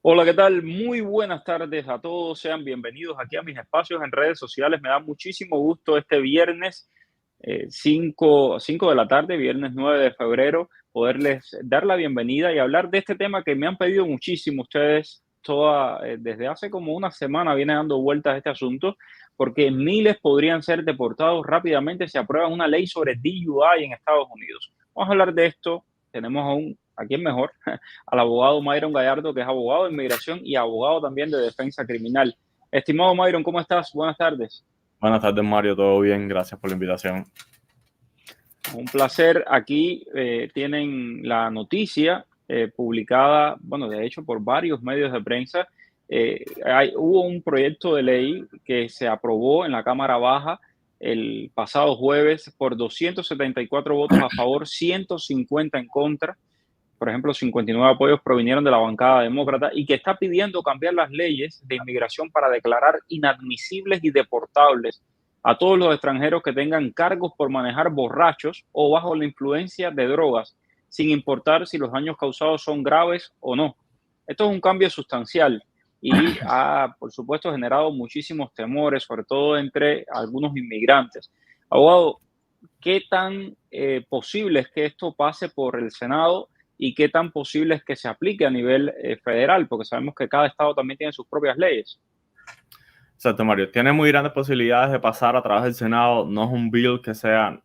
Hola, ¿qué tal? Muy buenas tardes a todos. Sean bienvenidos aquí a mis espacios en redes sociales. Me da muchísimo gusto este viernes 5 de la tarde, viernes 9 de febrero, poderles dar la bienvenida y hablar de este tema que me han pedido muchísimo ustedes. Desde hace como una semana viene dando vueltas este asunto, porque miles podrían ser deportados rápidamente si aprueban una ley sobre DUI en Estados Unidos. Vamos a hablar de esto. Tenemos a quién mejor, al abogado Myron Gallardo, que es abogado de inmigración y abogado también de defensa criminal. Estimado Myron, ¿cómo estás? Buenas tardes. Buenas tardes, Mario. ¿Todo bien? Gracias por la invitación. Un placer. Aquí tienen la noticia publicada, bueno, de hecho, por varios medios de prensa. Hubo un proyecto de ley que se aprobó en la Cámara Baja el pasado jueves por 274 votos a favor, 150 en contra. Por ejemplo, 59 apoyos provinieron de la bancada demócrata y que está pidiendo cambiar las leyes de inmigración para declarar inadmisibles y deportables a todos los extranjeros que tengan cargos por manejar borrachos o bajo la influencia de drogas, sin importar si los daños causados son graves o no. Esto es un cambio sustancial y ha, por supuesto, generado muchísimos temores, sobre todo entre algunos inmigrantes. Abogado, ¿qué tan posible es que esto pase por el Senado y qué tan posible es que se aplique a nivel federal? Porque sabemos que cada estado también tiene sus propias leyes. Exacto, Mario. Tiene muy grandes posibilidades de pasar a través del Senado. No es un bill que sea,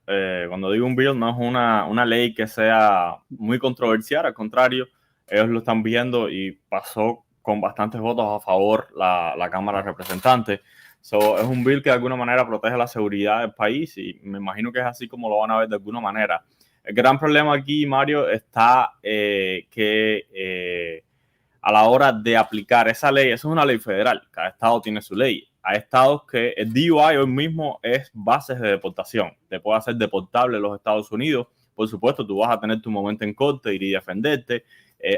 cuando digo un bill, no es una ley que sea muy controversial. Al contrario, ellos lo están viendo y pasó con bastantes votos a favor la Cámara de Representantes. Es un bill que de alguna manera protege la seguridad del país y me imagino que es así como lo van a ver de alguna manera. El gran problema aquí, Mario, está que a la hora de aplicar esa ley, eso es una ley federal, cada estado tiene su ley. Hay estados que el DUI hoy mismo es bases de deportación, te puede hacer deportable en los Estados Unidos. Por supuesto, tú vas a tener tu momento en corte, ir y defenderte.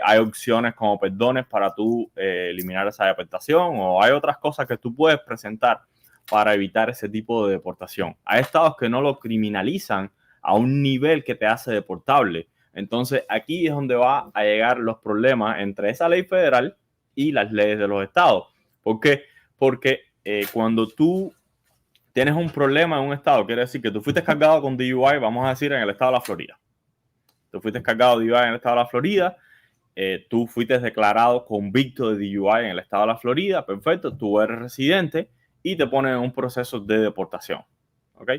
Hay opciones como perdones para tú eliminar esa deportación, o hay otras cosas que tú puedes presentar para evitar ese tipo de deportación. Hay estados que no lo criminalizan a un nivel que te hace deportable. Entonces, aquí es donde va a llegar los problemas entre esa ley federal y las leyes de los estados. ¿Por qué? Porque cuando tú tienes un problema en un estado, quiere decir que tú fuiste cargado con DUI, vamos a decir, en el estado de la Florida. Tú fuiste cargado de DUI en el estado de la Florida, tú fuiste declarado convicto de DUI en el estado de la Florida, perfecto, tú eres residente y te ponen en un proceso de deportación. ¿Ok?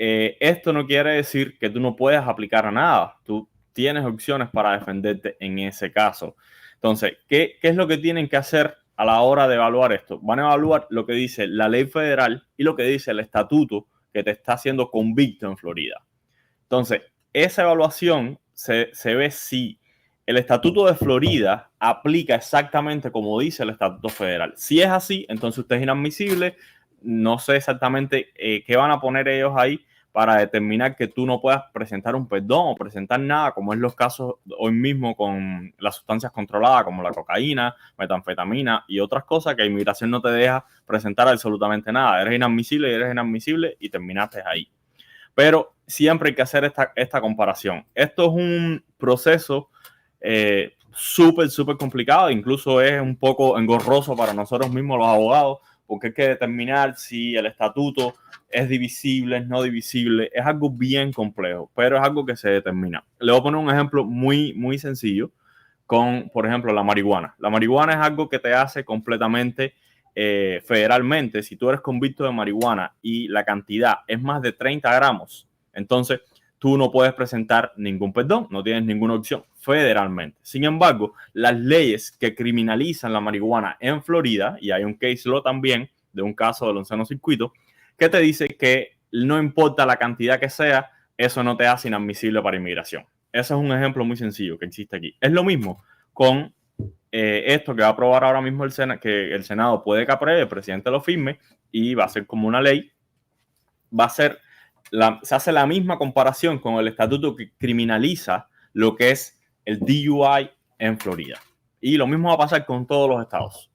Esto no quiere decir que tú no puedas aplicar a nada. Tú tienes opciones para defenderte en ese caso. Entonces, ¿qué es lo que tienen que hacer a la hora de evaluar esto? Van a evaluar lo que dice la ley federal y lo que dice el estatuto que te está haciendo convicto en Florida. Entonces, esa evaluación se ve si el estatuto de Florida aplica exactamente como dice el estatuto federal. Si es así, entonces usted es inadmisible. No sé exactamente qué van a poner ellos ahí para determinar que tú no puedas presentar un perdón o presentar nada, como es los casos hoy mismo con las sustancias controladas como la cocaína, metanfetamina y otras cosas que inmigración no te deja presentar absolutamente nada. Eres inadmisible y terminaste ahí. Pero siempre hay que hacer esta comparación. Esto es un proceso súper complicado, incluso es un poco engorroso para nosotros mismos los abogados, porque hay que determinar si el estatuto es divisible, es no divisible, es algo bien complejo, pero es algo que se determina. Le voy a poner un ejemplo muy sencillo con, por ejemplo, la marihuana. La marihuana es algo que te hace completamente federalmente. Si tú eres convicto de marihuana y la cantidad es más de 30 gramos, entonces tú no puedes presentar ningún perdón, no tienes ninguna opción federalmente. Sin embargo, las leyes que criminalizan la marihuana en Florida, y hay un case law también de un caso del onceno circuito, que te dice que no importa la cantidad que sea, eso no te hace inadmisible para inmigración. Ese es un ejemplo muy sencillo que existe aquí. Es lo mismo con esto que va a aprobar ahora mismo que el Senado puede que apruebe, el presidente lo firme y va a ser como una ley. Se hace la misma comparación con el estatuto que criminaliza lo que es el DUI en Florida. Y lo mismo va a pasar con todos los estados.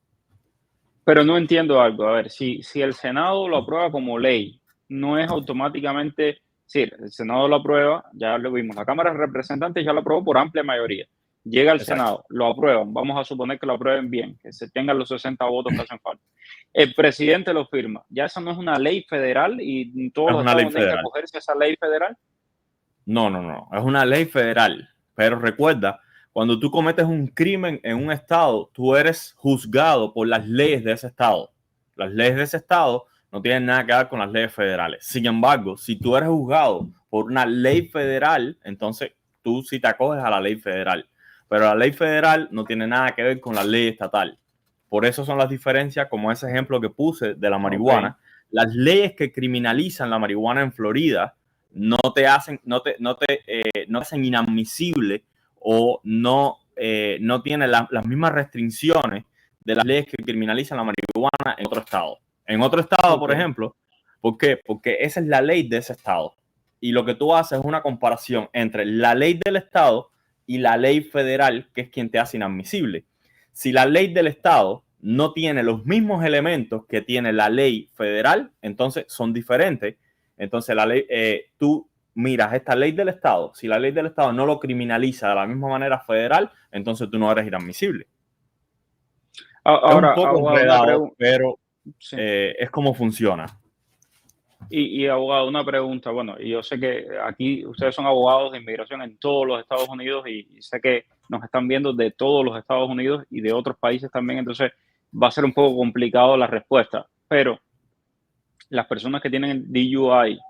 Pero no entiendo algo. A ver, si el Senado lo aprueba como ley, no es automáticamente, sí, el Senado lo aprueba, ya lo vimos, la Cámara de Representantes ya lo aprobó por amplia mayoría. llega al Exacto. Senado, lo aprueban, vamos a suponer que lo aprueben bien, que se tengan los 60 votos que hacen falta. El presidente lo firma. Ya esa no es una ley federal y todos Es los una ley estados tienen que federal. acogerse a esa ley federal. No. Es una ley federal. Pero recuerda, cuando tú cometes un crimen en un estado, tú eres juzgado por las leyes de ese estado. Las leyes de ese estado no tienen nada que ver con las leyes federales. Sin embargo, si tú eres juzgado por una ley federal, entonces tú sí te acoges a la ley federal. Pero la ley federal no tiene nada que ver con la ley estatal. Por eso son las diferencias, como ese ejemplo que puse de la marihuana. Ok, Las leyes que criminalizan la marihuana en Florida no te hacen inadmisible o no tiene las mismas restricciones de las leyes que criminalizan la marihuana en otro estado. En otro estado, ok, por ejemplo, ¿por qué? Porque esa es la ley de ese estado. Y lo que tú haces es una comparación entre la ley del estado y la ley federal, que es quien te hace inadmisible. Si la ley del estado no tiene los mismos elementos que tiene la ley federal, entonces son diferentes. Entonces, la ley, tú miras esta ley del Estado. Si la ley del Estado no lo criminaliza de la misma manera federal, entonces tú no eres inadmisible. Es un Ahora, poco abogado, una enredado, pregunta. pero Sí. es como funciona. Abogado, una pregunta. Bueno, y yo sé que aquí ustedes son abogados de inmigración en todos los Estados Unidos y sé que nos están viendo de todos los Estados Unidos y de otros países también, entonces va a ser un poco complicado la respuesta. Pero las personas que tienen DUI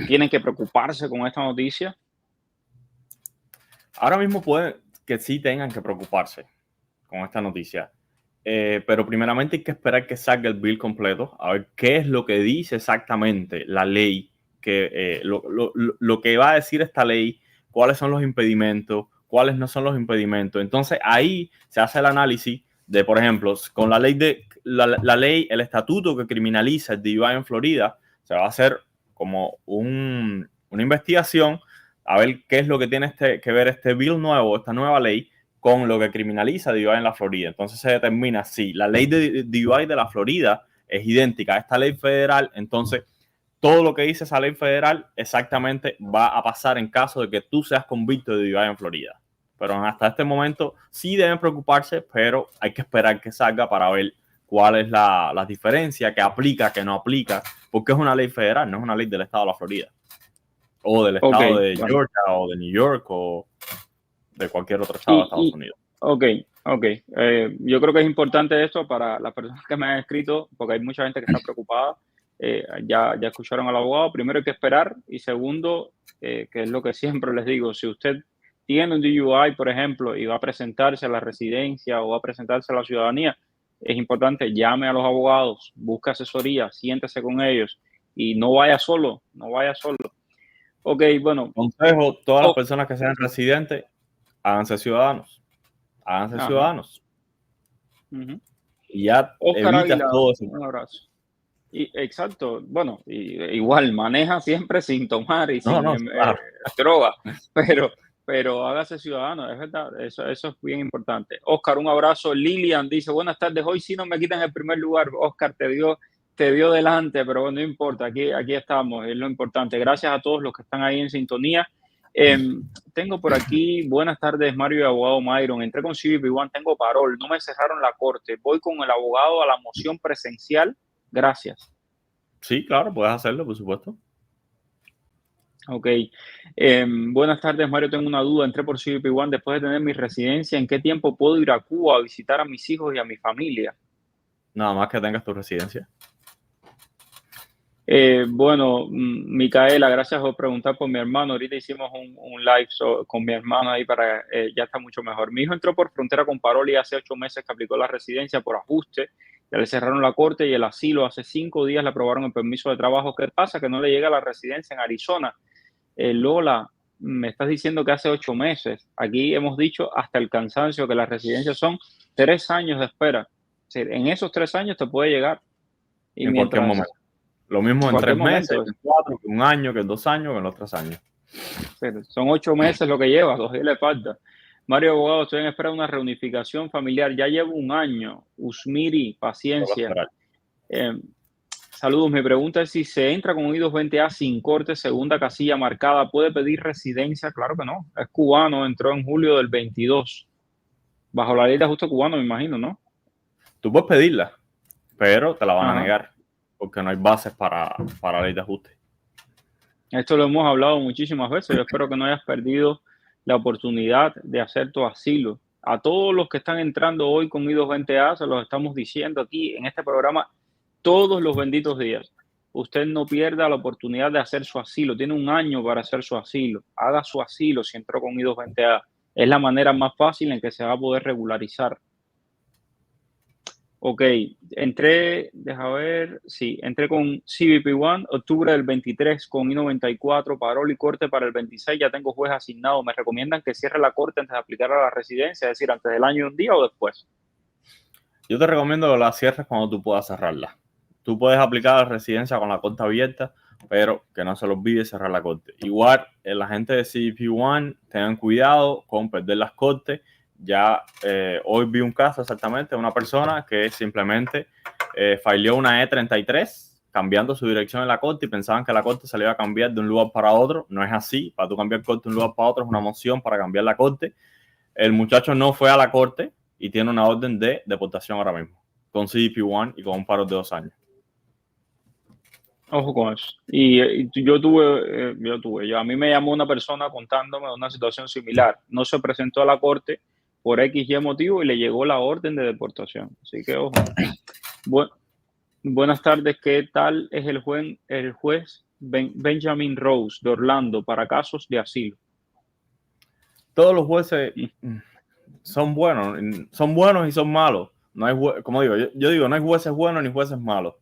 tienen que preocuparse con esta noticia. Ahora mismo puede que sí tengan que preocuparse con esta noticia. Pero primeramente hay que esperar que salga el bill completo, a ver qué es lo que dice exactamente la ley, lo que va a decir esta ley, cuáles son los impedimentos, cuáles no son los impedimentos. Entonces ahí se hace el análisis de, por ejemplo, con la ley, el estatuto que criminaliza el DUI en Florida, se va a hacer como una investigación a ver qué es lo que tiene que ver este bill nuevo, esta nueva ley, con lo que criminaliza DUI en la Florida. Entonces se determina si la ley de DUI de la Florida es idéntica a esta ley federal, entonces todo lo que dice esa ley federal exactamente va a pasar en caso de que tú seas convicto de DUI en Florida. Pero hasta este momento sí deben preocuparse, pero hay que esperar que salga para ver cuál es la diferencia, que aplica, que no aplica, porque es una ley federal, no es una ley del estado de la Florida, o del Ok, estado de bueno. Georgia, o de New York, o de cualquier otro estado de Y, Estados Unidos. ok, ok. Yo creo que es importante esto para las personas que me han escrito, porque hay mucha gente que está preocupada. Ya escucharon al abogado. Primero hay que esperar y segundo, que es lo que siempre les digo, si usted tiene un DUI, por ejemplo, y va a presentarse a la residencia o va a presentarse a la ciudadanía, es importante, llame a los abogados, busque asesoría, siéntese con ellos y no vaya solo, no vaya solo. Ok, bueno. Consejo, todas las Oh, personas que sean residentes, háganse ciudadanos. Háganse ajá, ciudadanos. ujú. Y ya Oscar evitas Águila, todo eso. un abrazo. Exacto, bueno, igual maneja siempre sin tomar y No, sin no, claro. droga, pero, pero hágase ciudadano, es verdad, eso es bien importante. Oscar, un abrazo. Lilian dice, buenas tardes, hoy sí no me quitan el primer lugar. Oscar, te dio delante, pero bueno, no importa, aquí estamos, es lo importante. Gracias a todos los que están ahí en sintonía. Tengo por aquí, buenas tardes, Mario y abogado Myron. Entré con CBP One, tengo parol, no me cerraron la corte. Voy con el abogado a la moción presencial. Gracias. Sí, claro, puedes hacerlo, por supuesto. Ok. Buenas tardes, Mario. Tengo una duda. Entré por CBP One después de tener mi residencia. ¿En qué tiempo puedo ir a Cuba a visitar a mis hijos y a mi familia? Nada más que tengas tu residencia. Bueno, Micaela, gracias por preguntar por mi hermano. Ahorita hicimos un live con mi hermano ahí para, ya está mucho mejor. Mi hijo entró por frontera con parol y hace 8 meses que aplicó la residencia por ajuste. Ya le cerraron la corte y el asilo. Hace 5 días le aprobaron el permiso de trabajo. ¿Qué pasa? Que no le llega la residencia en Arizona. Lola, me estás diciendo que hace 8 meses. Aquí hemos dicho hasta el cansancio que las residencias son 3 años de espera. Es decir, en esos 3 años te puede llegar. Y En cualquier mientras, momento. Lo mismo en en cualquier 3 meses, momento, en 4, que un año, que en 2 años, que en los 3 años. son 8 meses lo que lleva, 2 días le falta. Mario Abogado, estoy en espera de una reunificación familiar. Ya llevo un año. Usmiri, Toca paciencia. esperar. Eh, Saludos, mi pregunta es si se entra con I-220A sin corte, segunda casilla marcada, ¿puede pedir residencia? Claro que no, es cubano, entró en julio del 22, bajo la ley de ajuste cubano, me imagino, ¿no? Tú puedes pedirla, pero te la van a Ajá. negar porque no hay bases para la ley de ajuste. Esto lo hemos hablado muchísimas veces, yo espero que no hayas perdido la oportunidad de hacer tu asilo. A todos los que están entrando hoy con I-220A, se los estamos diciendo aquí en este programa todos los benditos días. Usted no pierda la oportunidad de hacer su asilo. Tiene un año para hacer su asilo. Haga su asilo si entró con I-220A. Es la manera más fácil en que se va a poder regularizar. Ok, entré con CBP1, octubre del 23 con I-94, parol y corte para el 26, ya tengo juez asignado. ¿Me recomiendan que cierre la corte antes de aplicar a la residencia, es decir, antes del año y un día o después? Yo te recomiendo que la cierres cuando tú puedas cerrarla. Tú puedes aplicar a la residencia con la corte abierta, pero que no se les olvide cerrar la corte. Igual, la gente de CBP1, tengan cuidado con perder las cortes. Ya hoy vi un caso exactamente de una persona que simplemente fileó una E33 cambiando su dirección en la corte y pensaban que la corte se le iba a cambiar de un lugar para otro. No es así. Para tú cambiar corte de un lugar para otro es una moción para cambiar la corte. El muchacho no fue a la corte y tiene una orden de deportación ahora mismo, con CBP1 y con un paro de 2 años. Ojo con eso. A mí me llamó una persona contándome una situación similar. No se presentó a la corte por X y motivo y le llegó la orden de deportación. Así que, ojo. Buenas tardes. ¿Qué tal es el juez Benjamin Rose de Orlando para casos de asilo? Todos los jueces son buenos y son malos. No hay, como digo, yo digo, no hay jueces buenos ni jueces malos.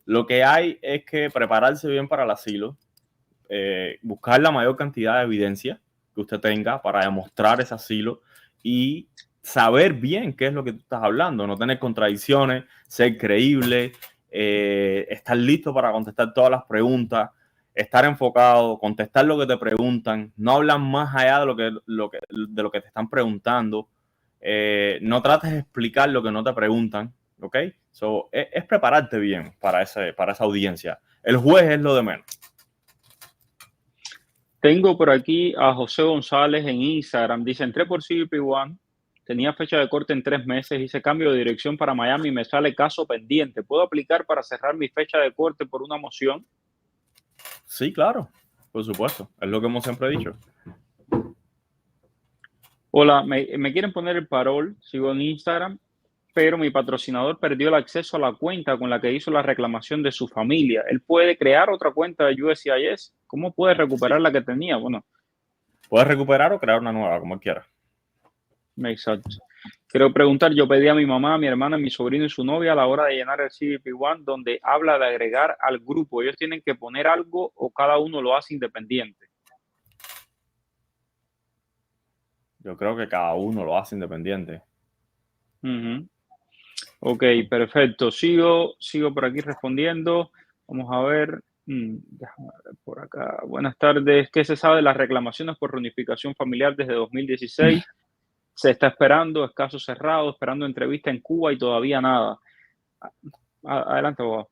Lo que hay es que prepararse bien para el asilo, buscar la mayor cantidad de evidencia que usted tenga para demostrar ese asilo y saber bien qué es lo que tú estás hablando, no tener contradicciones, ser creíble, estar listo para contestar todas las preguntas, estar enfocado, contestar lo que te preguntan, no hablar más allá de lo que te están preguntando, no trates de explicar lo que no te preguntan, ¿ok? Es prepararte bien para esa audiencia. El juez es lo de menos. Tengo por aquí a José González en Instagram. Dice, entré por CBP1, tenía fecha de corte en 3 meses, hice cambio de dirección para Miami y me sale caso pendiente. ¿Puedo aplicar para cerrar mi fecha de corte por una moción? Sí, claro, por supuesto. Es lo que hemos siempre dicho. Hola, me quieren poner el parol, sigo en Instagram, pero mi patrocinador perdió el acceso a la cuenta con la que hizo la reclamación de su familia. ¿Él puede crear otra cuenta de USCIS? ¿Cómo puede recuperar Sí. la que tenía? Bueno, Puedes recuperar o crear una nueva, como quieras. exacto. Quiero preguntar, yo pedí a mi mamá, a mi hermana, a mi sobrino y su novia a la hora de llenar el CBP1 donde habla de agregar al grupo. ¿Ellos tienen que poner algo o cada uno lo hace independiente? Yo creo que cada uno lo hace independiente. Ok, perfecto. Sigo por aquí respondiendo. Vamos a ver. Déjame ver por acá. Buenas tardes. ¿Qué se sabe de las reclamaciones por reunificación familiar desde 2016? Se está esperando, es caso cerrado, esperando entrevista en Cuba y todavía nada. Adelante, abogado.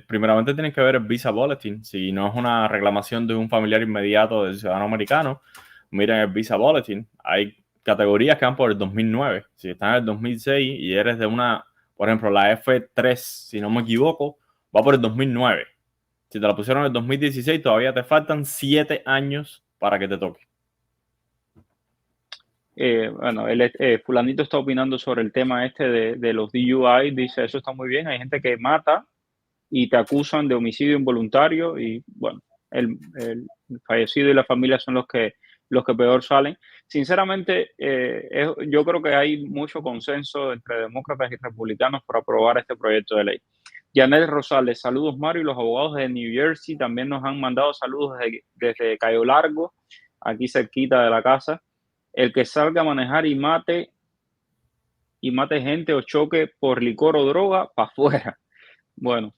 Primeramente tienes que ver el Visa Bulletin. Si no es una reclamación de un familiar inmediato del ciudadano americano, miren el Visa Bulletin. Hay categorías que van por el 2009. Si estás en el 2006 y eres de una, por ejemplo, la F3, si no me equivoco, va por el 2009. Si te la pusieron en el 2016, todavía te faltan 7 años para que te toque. Bueno, fulanito está opinando sobre el tema este de los DUI. Dice, eso está muy bien. Hay gente que mata y te acusan de homicidio involuntario y, bueno, el fallecido y la familia son los que peor salen. Sinceramente, yo creo que hay mucho consenso entre demócratas y republicanos por aprobar este proyecto de ley. Janet Rosales, saludos Mario, y los abogados de New Jersey también nos han mandado saludos desde Cayo Largo, aquí cerquita de la casa. El que salga a manejar y mate gente o choque por licor o droga, para afuera. Bueno,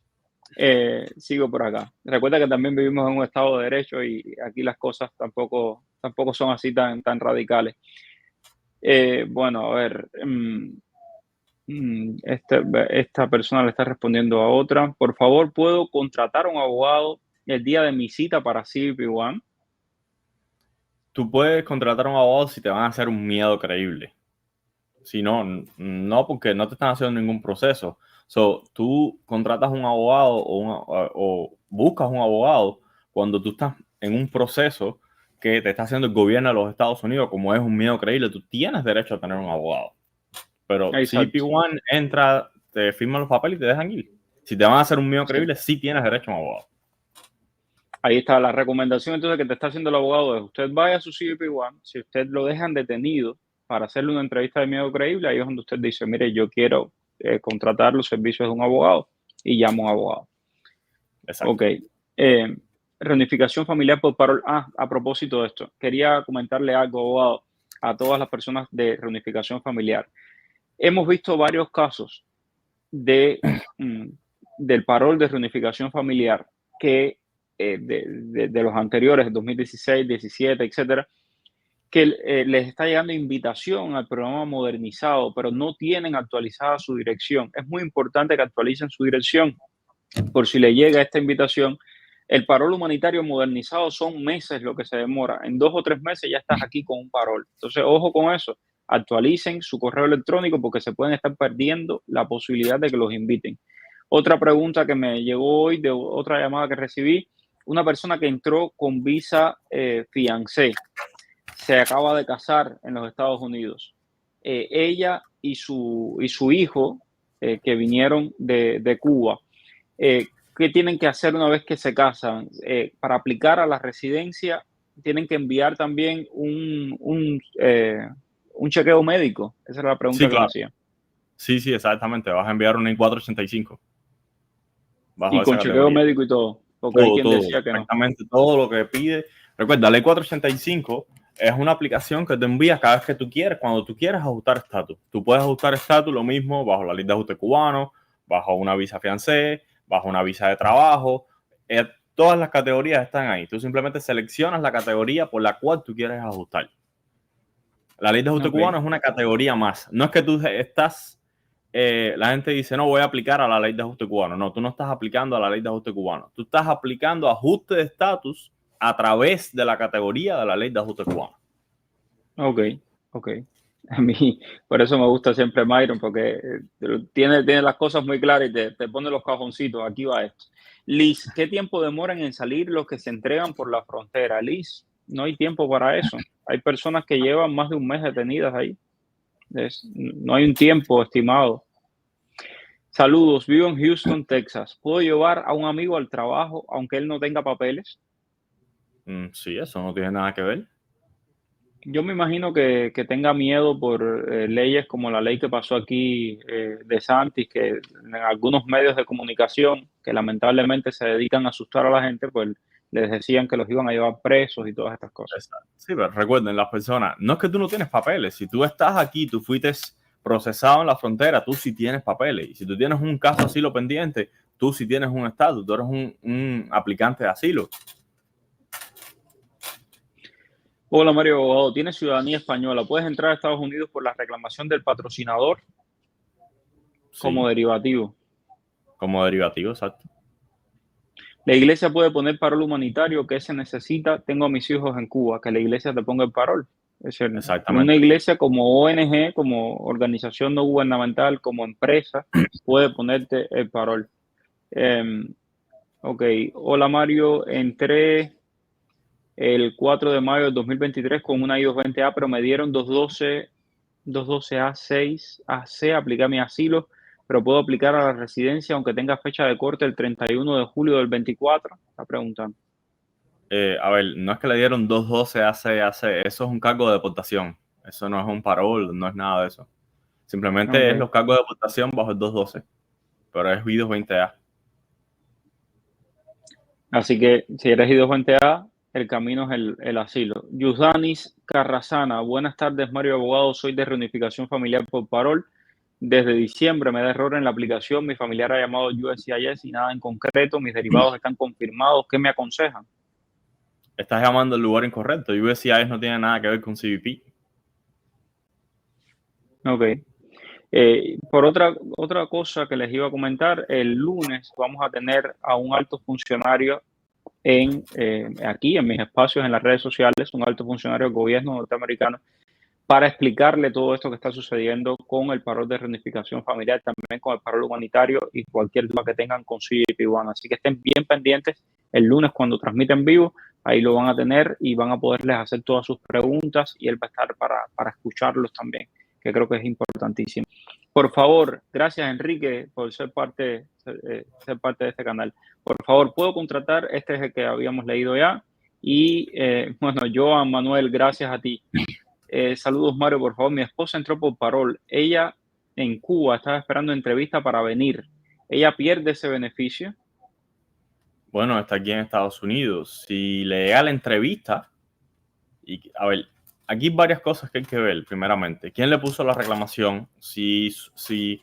sigo por acá. Recuerda que también vivimos en un estado de derecho y aquí las cosas tampoco son así tan radicales. Bueno, a ver. Esta persona le está respondiendo a otra. Por favor, ¿puedo contratar a un abogado el día de mi cita para CBP One? Tú puedes contratar a un abogado si te van a hacer un miedo creíble. Si no, no, porque no te están haciendo ningún proceso. Tú contratas un abogado o buscas un abogado cuando tú estás en un proceso que te está haciendo el gobierno de los Estados Unidos, como es un miedo creíble, tú tienes derecho a tener un abogado. Pero CBP Exacto. One entra, te firman los papeles y te dejan ir. Si te van a hacer un miedo Sí. creíble, sí tienes derecho a un abogado. Ahí está la recomendación entonces que te está haciendo el abogado es usted vaya a su CBP One, si usted lo dejan detenido para hacerle una entrevista de miedo creíble, ahí es donde usted dice, mire, yo quiero contratar los servicios de un abogado y llamo a un abogado. Exacto. Ok. Eh, reunificación familiar por parol. A propósito de esto, quería comentarle algo, abogado, a todas las personas de reunificación familiar. Hemos visto varios casos de, del parol de reunificación familiar que de los anteriores, 2016, 17, etcétera, que les está llegando invitación al programa modernizado, pero no tienen actualizada su dirección. Es muy importante que actualicen su dirección por si le llega esta invitación. El parol humanitario modernizado son meses lo que se demora. En 2 o 3 meses ya estás aquí con un parol. Entonces, ojo con eso. Actualicen su correo electrónico porque se pueden estar perdiendo la posibilidad de que los inviten. Otra pregunta que me llegó hoy de otra llamada que recibí, una persona que entró con visa fiancé, se acaba de casar en los Estados Unidos. Ella y su hijo, que vinieron de Cuba, ¿qué tienen que hacer una vez que se casan? Para aplicar a la residencia, tienen que enviar también un chequeo médico. Esa era la pregunta Sí, que me claro. hacía. Sí, exactamente. Vas a enviar un I-485 bajo Y esa con chequeo categoría. médico y todo, porque hay Todo, quien todo, decía que no. exactamente todo lo que pide. Recuerda, la ley 485 es una aplicación que te envía cada vez que tú quieres, cuando tú quieres ajustar estatus. Tú puedes ajustar estatus lo mismo bajo la ley de ajuste cubano, bajo una visa fiancé, bajo una visa de trabajo. Todas las categorías están ahí. Tú simplemente seleccionas la categoría por la cual tú quieres ajustar. La ley de ajuste Ok, cubano es una categoría más. No es que tú estás la gente dice, no voy a aplicar a la ley de ajuste cubano. No, tú no estás aplicando a la ley de ajuste cubano. Tú estás aplicando ajuste de estatus a través de la categoría de la ley de ajuste cubano. ok, ok. A mí, por eso me gusta siempre Myron, porque tiene las cosas muy claras y te pone los cajoncitos. Aquí va esto. Liz, ¿qué tiempo demoran en salir los que se entregan por la frontera? Liz, no hay tiempo para eso. Hay personas que llevan más de un mes detenidas ahí. No hay un tiempo estimado. Saludos, vivo en Houston, Texas. ¿Puedo llevar a un amigo al trabajo aunque él no tenga papeles? Sí, eso no tiene nada que ver. Yo me imagino que tenga miedo por leyes como la ley que pasó aquí de Santis, que en algunos medios de comunicación que lamentablemente se dedican a asustar a la gente, pues les decían que los iban a llevar presos y todas estas cosas. Exacto. Sí, pero recuerden, las personas, no es que tú no tienes papeles. Si tú estás aquí, tú fuiste procesado en la frontera, tú sí tienes papeles. Y si tú tienes un caso de asilo pendiente, tú sí tienes un estatus, tú eres un aplicante de asilo. Hola Mario Abogado, tienes ciudadanía española. ¿Puedes entrar a Estados Unidos por la reclamación del patrocinador como Sí, derivativo? como derivativo, exacto. La iglesia puede poner parol humanitario que se necesita. Tengo a mis hijos en Cuba, que la iglesia te ponga el parol. Es decir, una Exactamente, sí. iglesia como ONG, como organización no gubernamental, como empresa, puede ponerte el parol. Ok, hola Mario, entré el 4 de mayo del 2023 con una I-220A, pero me dieron 212A6 AC, apliqué mi asilo, pero puedo aplicar a la residencia aunque tenga fecha de corte el 31 de julio del 24, está preguntando. A ver, no es que le dieron 212 AC, eso es un cargo de deportación. Eso no es un parol, no es nada de eso. Simplemente es Ok, los cargos de deportación bajo el 212, pero es I-220A. así que si eres I-220A, el camino es el asilo. Yusdanis Carrasana, buenas tardes Mario Abogado, soy de reunificación familiar por parol. Desde diciembre me da error en la aplicación, mi familiar ha llamado USCIS y nada en concreto, mis derivados están confirmados, ¿qué me aconsejan? Estás llamando al lugar incorrecto. USCIS no tiene nada que ver con CBP. Ok. Por otra cosa que les iba a comentar, el lunes vamos a tener a un alto funcionario aquí en mis espacios en las redes sociales, un alto funcionario del gobierno norteamericano, para explicarle todo esto que está sucediendo con el parol de reunificación familiar, también con el parol humanitario y cualquier duda que tengan con CBP-1. Así que estén bien pendientes el lunes cuando transmiten vivo, ahí lo van a tener y van a poderles hacer todas sus preguntas y él va a estar para escucharlos también, que creo que es importantísimo. Por favor, gracias Enrique por ser parte de este canal. Por favor, ¿puedo contratar? Este es el que habíamos leído ya. Y bueno, Joan, Manuel, gracias a ti. Saludos, Mario, por favor. Mi esposa entró por parol. Ella en Cuba estaba esperando entrevista para venir. ¿Ella pierde ese beneficio? Bueno, está aquí en Estados Unidos. Si le llega la entrevista, y a ver, aquí hay varias cosas que hay que ver, primeramente. ¿Quién le puso la reclamación? Si su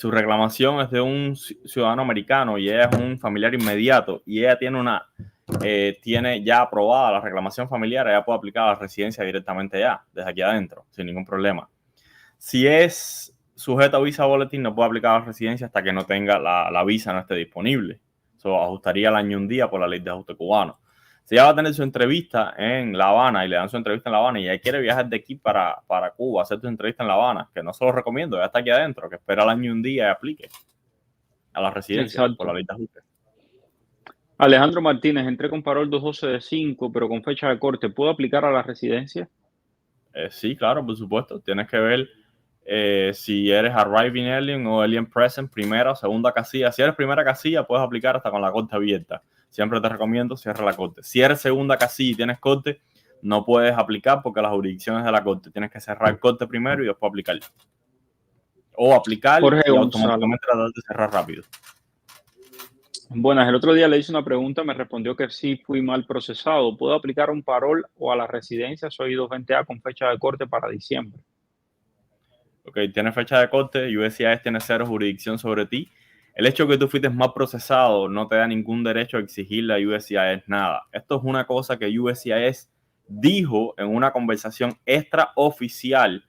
reclamación es de un ciudadano americano y ella es un familiar inmediato y ella tiene ya aprobada la reclamación familiar, ella puede aplicar a la residencia directamente ya, desde aquí adentro, sin ningún problema. Si es sujeta a visa boletín, no puede aplicar a la residencia hasta que no tenga la visa, no esté disponible. Eso ajustaría el año un día por la ley de ajuste cubano. Si ella va a tener su entrevista en La Habana y le dan su entrevista en La Habana y ella quiere viajar de aquí para Cuba, hacer su entrevista en La Habana, que no se lo recomiendo, ya está aquí adentro, que espera el año un día y aplique a la residencia. Exacto. Por la ley de ajuste. Alejandro Martínez, entré con parol 212-5, pero con fecha de corte. ¿Puedo aplicar a la residencia? Sí, claro, por supuesto. Tienes que ver si eres arriving alien o alien present, primera o segunda casilla. Si eres primera casilla, puedes aplicar hasta con la corte abierta. Siempre te recomiendo cierra la corte. Si eres segunda casilla y tienes corte, no puedes aplicar porque las jurisdicciones de la corte. Tienes que cerrar el corte primero y después aplicar. O aplicar Jorge y Gonzalo. Automáticamente tratar de cerrar rápido. Buenas, el otro día le hice una pregunta, me respondió que sí fui mal procesado. ¿Puedo aplicar un parol o a la residencia? Soy 220A con fecha de corte para diciembre. Ok, tiene fecha de corte, USCIS tiene cero jurisdicción sobre ti. El hecho de que tú fuiste mal procesado no te da ningún derecho a exigirle a USCIS nada. Esto es una cosa que USCIS dijo en una conversación extraoficial,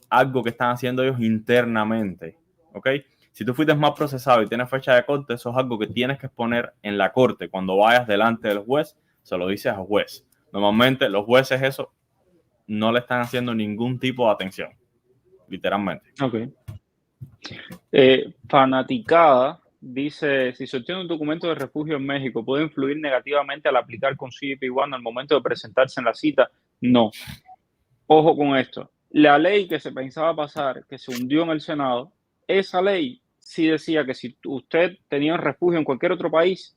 algo que están haciendo ellos internamente. ¿Ok? Si tú fuiste mal procesado y tienes fecha de corte, eso es algo que tienes que exponer en la corte. Cuando vayas delante del juez, se lo dices al juez. Normalmente los jueces eso no le están haciendo ningún tipo de atención. Literalmente. Ok. Fanaticada dice, si se obtiene un documento de refugio en México, ¿puede influir negativamente al aplicar con CBP-1 al momento de presentarse en la cita? No. Ojo con esto. La ley que se pensaba pasar, que se hundió en el Senado, esa ley sí decía que si usted tenía un refugio en cualquier otro país,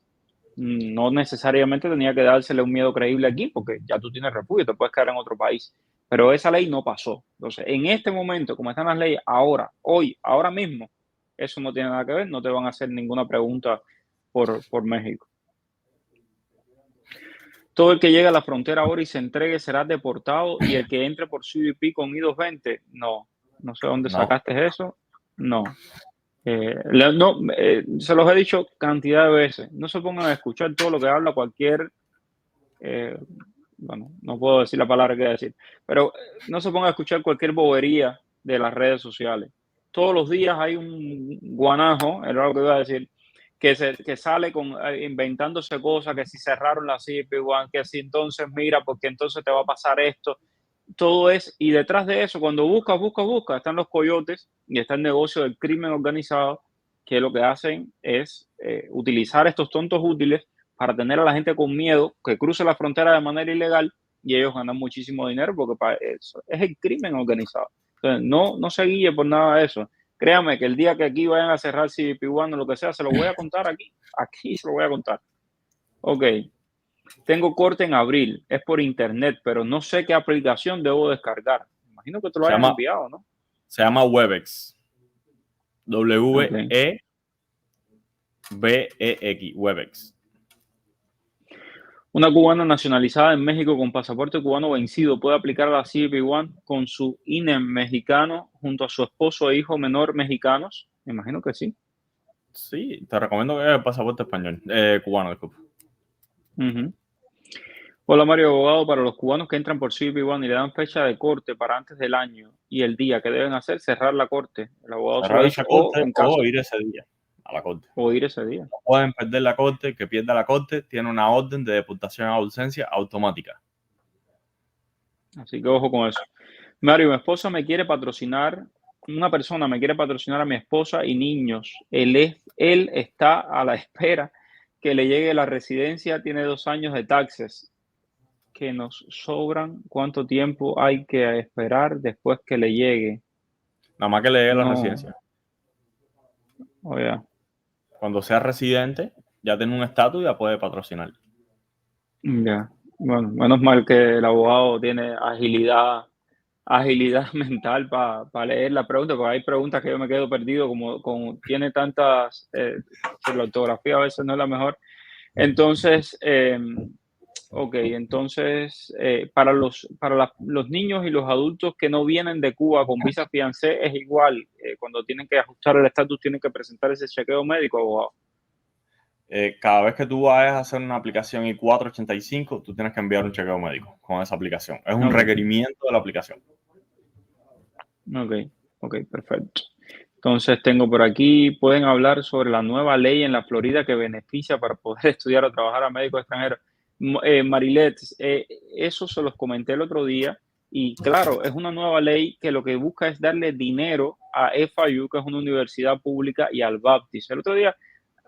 no necesariamente tenía que dársele un miedo creíble aquí, porque ya tú tienes refugio, te puedes quedar en otro país. Pero esa ley no pasó. Entonces, en este momento, como están las leyes ahora, hoy, ahora mismo, eso no tiene nada que ver, no te van a hacer ninguna pregunta por México. Todo el que llegue a la frontera ahora y se entregue será deportado, y el que entre por CBP con I-220, no sé dónde sacaste eso, no. Se los he dicho cantidad de veces, no se pongan a escuchar todo lo que habla cualquier, bueno, no puedo decir la palabra que voy a decir, pero no se pongan a escuchar cualquier bobería de las redes sociales. Todos los días hay un guanajo, era lo que iba a decir, que sale inventándose cosas, que si cerraron la CBP-1, que si entonces mira, porque entonces te va a pasar esto. Todo es, y detrás de eso, cuando buscas, están los coyotes y está el negocio del crimen organizado, que lo que hacen es utilizar estos tontos útiles para tener a la gente con miedo, que cruce la frontera de manera ilegal, y ellos ganan muchísimo dinero porque para eso es el crimen organizado. Entonces, no se guíe por nada de eso. Créame que el día que aquí vayan a cerrar CBP-1 o lo que sea, se lo voy a contar aquí se lo voy a contar. Ok. Tengo corte en abril, es por internet, pero no sé qué aplicación debo descargar. Imagino que te lo hayan enviado, ¿no? Se llama Webex. W-E-B-E-X. Webex. Una cubana nacionalizada en México con pasaporte cubano vencido puede aplicar a la CBP-1 con su INE mexicano junto a su esposo e hijo menor mexicanos. Me imagino que sí. Sí, te recomiendo que el pasaporte español, cubano, disculpa. Hola Mario, abogado, para los cubanos que entran por CBP One y le dan fecha de corte para antes del año y el día que deben hacer, cerrar la corte. El abogado se lo ha Cerrar dicho, esa o corte en o caso, ir ese día a la corte. o ir ese día. No pueden perder la corte, el que pierda la corte tiene una orden de deportación a ausencia automática. Así que ojo con eso. Mario, mi esposa me quiere patrocinar, una persona me quiere patrocinar a mi esposa y niños. Él está a la espera que le llegue la residencia, tiene 2 años de taxes que nos sobran. ¿Cuánto tiempo hay que esperar después que le llegue? Nada más que le dé la No, residencia. oye, Cuando sea residente, ya tiene un estatus y ya puede patrocinar. ya. Bueno, menos mal que el abogado tiene agilidad mental para leer la pregunta, porque hay preguntas que yo me quedo perdido, como tiene tantas, la ortografía a veces no es la mejor. Entonces, ok, entonces, para los niños y los adultos que no vienen de Cuba con visa fiancé es igual. Cuando tienen que ajustar el estatus, tienen que presentar ese chequeo médico, abogado. Cada vez que tú vayas a hacer una aplicación I-485, tú tienes que enviar un chequeo médico con esa aplicación. Es un Ok, requerimiento de la aplicación. ok, ok, perfecto. Entonces tengo por aquí, pueden hablar sobre la nueva ley en la Florida que beneficia para poder estudiar o trabajar a médicos extranjeros. Marilet, eso se los comenté el otro día y claro, es una nueva ley que lo que busca es darle dinero a FIU, que es una universidad pública, y al Baptist. El otro día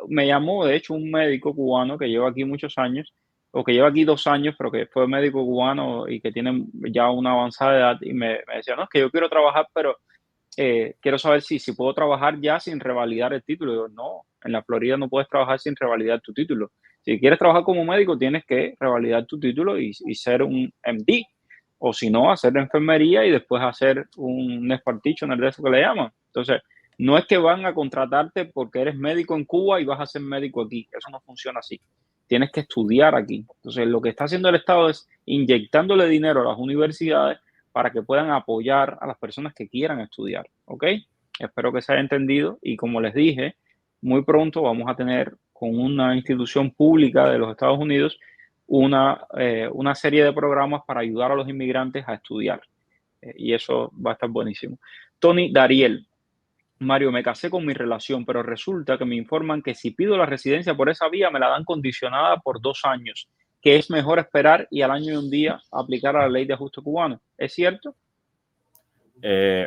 me llamó, de hecho, un médico cubano que lleva aquí muchos años, o que lleva aquí 2 años, pero que fue médico cubano y que tiene ya una avanzada edad y me decía, no, es que yo quiero trabajar, pero quiero saber si puedo trabajar ya sin revalidar el título. Digo, no, en la Florida no puedes trabajar sin revalidar tu título. Si quieres trabajar como médico, tienes que revalidar tu título y ser un MD. O si no, hacer enfermería y después hacer un nurse practitioner, de eso que le llaman. Entonces, no es que van a contratarte porque eres médico en Cuba y vas a ser médico aquí. Eso no funciona así. Tienes que estudiar aquí. Entonces, lo que está haciendo el Estado es inyectándole dinero a las universidades para que puedan apoyar a las personas que quieran estudiar, ¿ok? Espero que se haya entendido y como les dije, muy pronto vamos a tener con una institución pública de los Estados Unidos una serie de programas para ayudar a los inmigrantes a estudiar y eso va a estar buenísimo. Tony Dariel, Mario, me casé con mi relación, pero resulta que me informan que si pido la residencia por esa vía, me la dan condicionada por 2 años, que es mejor esperar y al año y un día aplicar a la ley de ajuste cubano. ¿Es cierto?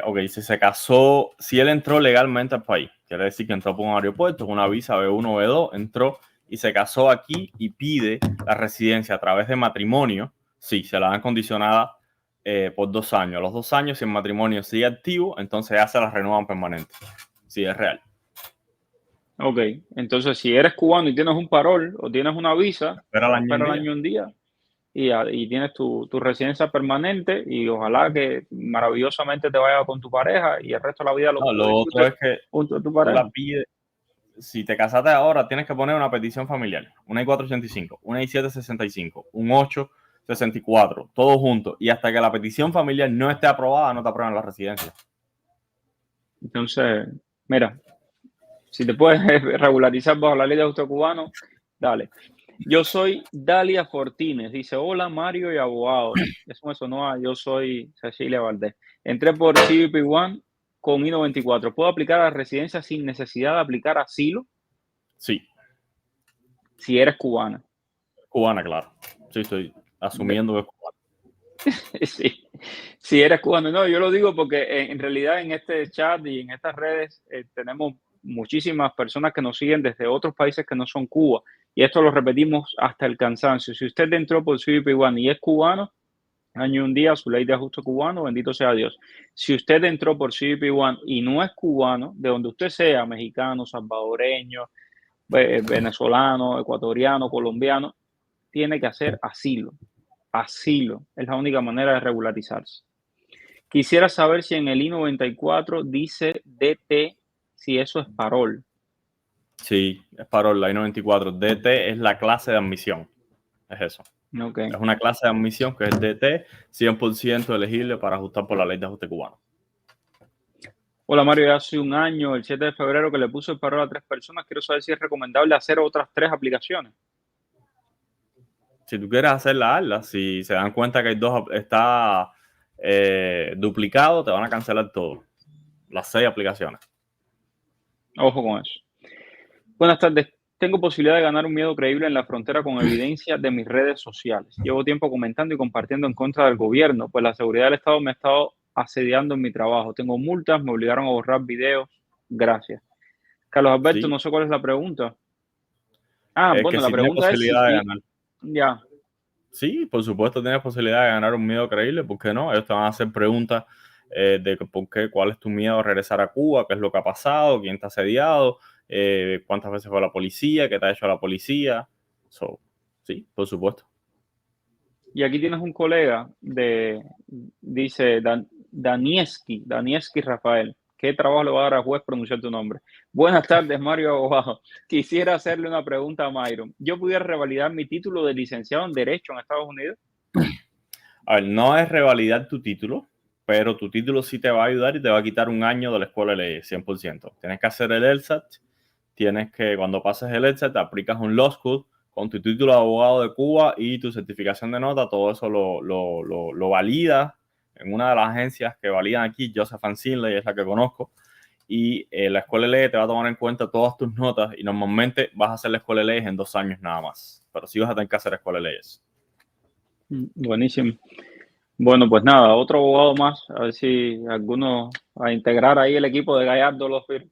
Ok, si se casó, si él entró legalmente al país, quiere decir que entró por un aeropuerto con una visa B1 o B2, entró y se casó aquí y pide la residencia a través de matrimonio, sí, se la dan condicionada por 2 años. A los 2 años, si el matrimonio sigue activo, entonces ya se la renuevan permanente. Sí, es real. Ok, entonces si eres cubano y tienes un parol o tienes una visa, Espera el año y un espera el día. año y un día y tienes tu residencia permanente y ojalá que maravillosamente te vaya con tu pareja y el resto de la vida No, lo lo otro disfrutes es que junto a tu tú la pareja. pides. Si te casaste ahora, tienes que poner una petición familiar, una I-485, una I-765, un 864, todo junto. Y hasta que la petición familiar no esté aprobada, no te aprueban la residencia. Entonces, mira, si te puedes regularizar bajo la ley de ajuste cubano, dale. Yo soy Dalia Fortines, dice, hola Mario y abogados. Eso me sonó a yo soy Cecilia Valdés. Entré por CBP One con I-94. ¿Puedo aplicar a la residencia sin necesidad de aplicar asilo Sí, si eres cubana? cubana, claro. Sí, estoy De- asumiendo que es cubana. sí, si eres cubano. No, yo lo digo porque en realidad en este chat y en estas redes tenemos muchísimas personas que nos siguen desde otros países que no son Cuba. Y esto lo repetimos hasta el cansancio. Si usted entró por CBP One y es cubano, año y un día, su ley de ajuste cubano, bendito sea Dios. Si usted entró por CBP One y no es cubano, de donde usted sea, mexicano, salvadoreño, venezolano, ecuatoriano, colombiano, tiene que hacer asilo. Asilo es la única manera de regularizarse. Quisiera saber si en el I-94 dice DT, si eso es parol. Sí, es parol, la I-94. DT es la clase de admisión. Es eso. Ok. Es una clase de admisión que es DT, 100% elegible para ajustar por la ley de ajuste cubano. Hola Mario, hace un año, el 7 de febrero, que le puse el parol a 3 personas. Quiero saber si es recomendable hacer otras 3 aplicaciones. Si tú quieres hacerla, hazla. Si se dan cuenta que hay dos, está duplicado, te van a cancelar todo. Las 6 aplicaciones. Ojo con eso. Buenas tardes. Tengo posibilidad de ganar un miedo creíble en la frontera con evidencia de mis redes sociales. Llevo tiempo comentando y compartiendo en contra del gobierno, pues la seguridad del Estado me ha estado asediando en mi trabajo. Tengo multas, me obligaron a borrar videos. Gracias. Carlos Alberto, Sí. no sé cuál es la pregunta. Es Bueno, que la si tienes pregunta es si... posibilidad de ganar. Ya. Sí, por supuesto tienes posibilidad de ganar un miedo creíble, ¿por qué no? Ellos te van a hacer preguntas de por qué, cuál es tu miedo a regresar a Cuba, qué es lo que ha pasado, quién te ha asediado, cuántas veces fue la policía, qué te ha hecho la policía. Sí, por supuesto. Y aquí tienes un colega dice Danieski Rafael. ¿Qué trabajo le va a dar al juez pronunciar tu nombre? Buenas tardes, Mario Abogado. Quisiera hacerle una pregunta a Myron. ¿Yo pudiera revalidar mi título de licenciado en Derecho en Estados Unidos? A ver, no es revalidar tu título, pero tu título sí te va a ayudar y te va a quitar un año de la escuela de leyes, 100%. Tienes que hacer el LSAT, cuando pases el LSAT, te aplicas un law school con tu título de abogado de Cuba y tu certificación de nota, todo eso lo valida en una de las agencias que validan aquí, Joseph & Sinley es la que conozco, y la escuela de leyes te va a tomar en cuenta todas tus notas y normalmente vas a hacer la escuela de leyes en 2 años nada más, pero sí vas a tener que hacer la escuela de leyes. Buenísimo. Bueno, pues nada, otro abogado más, a ver si alguno a integrar ahí el equipo de Gallardo los firma.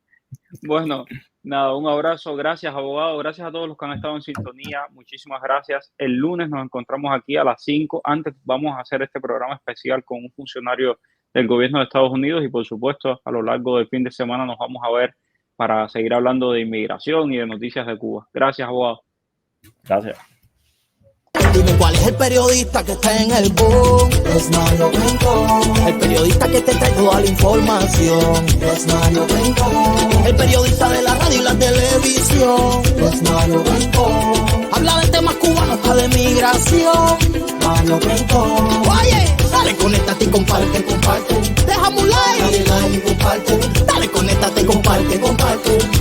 Bueno, nada, un abrazo, gracias abogado, gracias a todos los que han estado en sintonía, muchísimas gracias. El lunes nos encontramos aquí a las 5, antes vamos a hacer este programa especial con un funcionario del gobierno de Estados Unidos y por supuesto a lo largo del fin de semana nos vamos a ver para seguir hablando de inmigración y de noticias de Cuba. Gracias, abogado. Gracias. Dime cuál es el periodista que está en el boom. Es Mario Rincón. El periodista que te trae toda la información. Es Mario Rincón. El periodista de la radio y la televisión. Es Mario Rincón. Habla de temas cubanos, hasta de migración. Mario Rincón. Oye, dale, conéctate y comparte. Déjame un like. Dale like y comparte. Dale, conéctate y comparte.